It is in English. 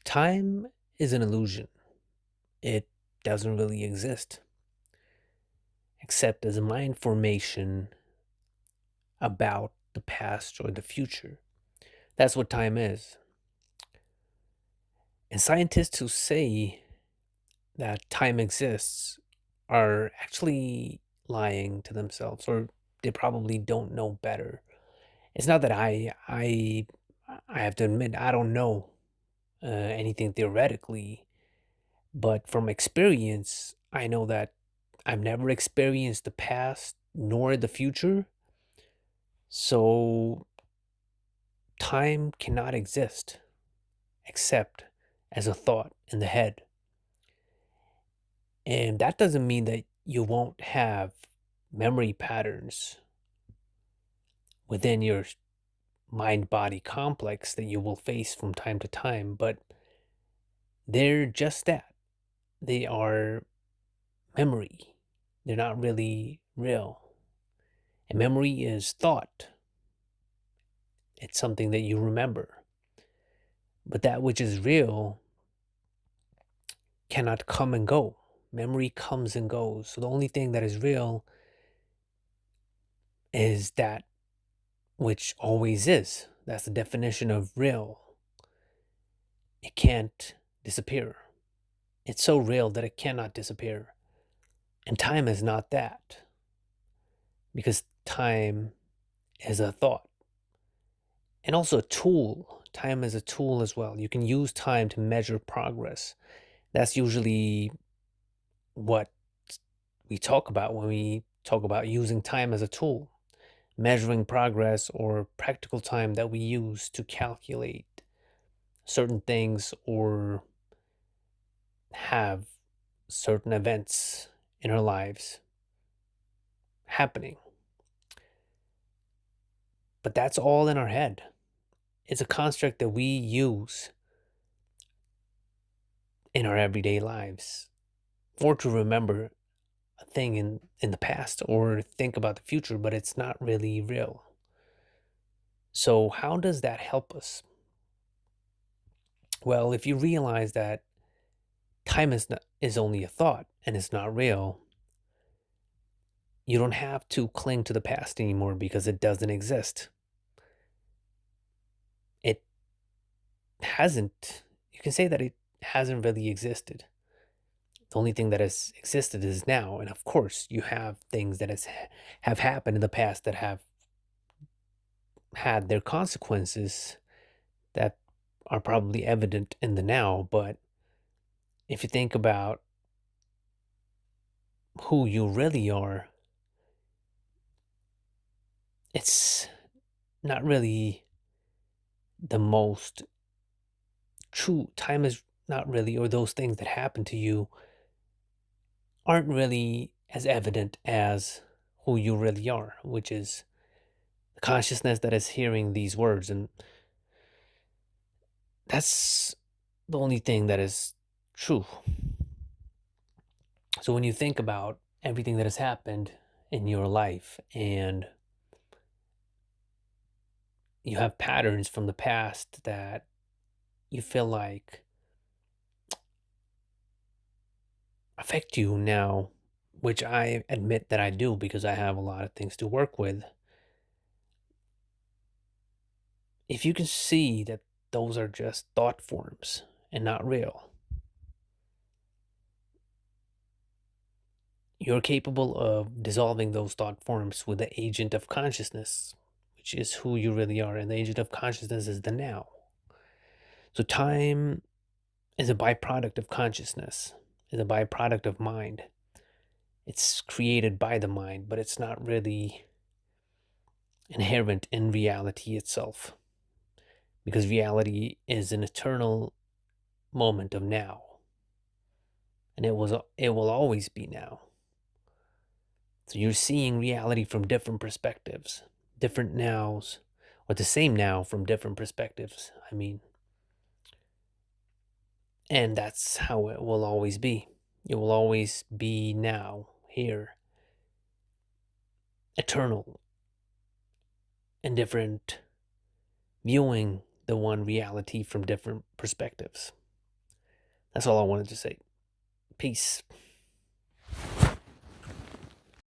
Time is an illusion. It doesn't really exist, except as a mind formation about the past or the future. That's what time is. And scientists who say that time exists are actually lying to themselves, or they probably don't know better. It's not that I have to admit I don't know anything theoretically, but from experience, I know that I've never experienced the past nor the future. So time cannot exist except as a thought in the head. And that doesn't mean that you won't have memory patterns within your mind body complex that you will face from time to time, but they're just that. They are memory, they're not really real. And memory is thought, it's something that you remember. But that which is real cannot come and go. Memory comes and goes. So the only thing that is real is that which always is. That's the definition of real. It can't disappear. It's so real that it cannot disappear. And time is not that, because time is a thought and also a tool. Time is a tool as well. You can use time to measure progress. That's usually what we talk about when we talk about using time as a tool, measuring progress or practical time that we use to calculate certain things or have certain events in our lives happening. But that's all in our head. It's a construct that we use in our everyday lives or to remember a thing in the past or think about the future, but it's not really real. So, how does that help us? Well, if you realize that time is only a thought and it's not real, you don't have to cling to the past anymore because it doesn't exist. It hasn't. You can say that it hasn't really existed. The only thing that has existed is now, and of course, you have things that have happened in the past that have had their consequences that are probably evident in the now. But if you think about who you really are, it's not really the most true. Time is not really, or those things that happen to you aren't really as evident as who you really are, which is the consciousness that is hearing these words. And that's the only thing that is true. So when you think about everything that has happened in your life and you have patterns from the past that you feel like affect you now, which I admit that I do because I have a lot of things to work with. If you can see that those are just thought forms and not real, you're capable of dissolving those thought forms with the agent of consciousness, which is who you really are. And the agent of consciousness is the now. So time is a byproduct of consciousness, is a byproduct of mind. It's created by the mind, but it's not really inherent in reality itself, because reality is an eternal moment of now, and it will always be now. So you're seeing reality from different perspectives, different nows, or the same now from different perspectives. I mean, and that's how it will always be. It will always be now, here, eternal, and different, viewing the one reality from different perspectives. That's all I wanted to say. Peace.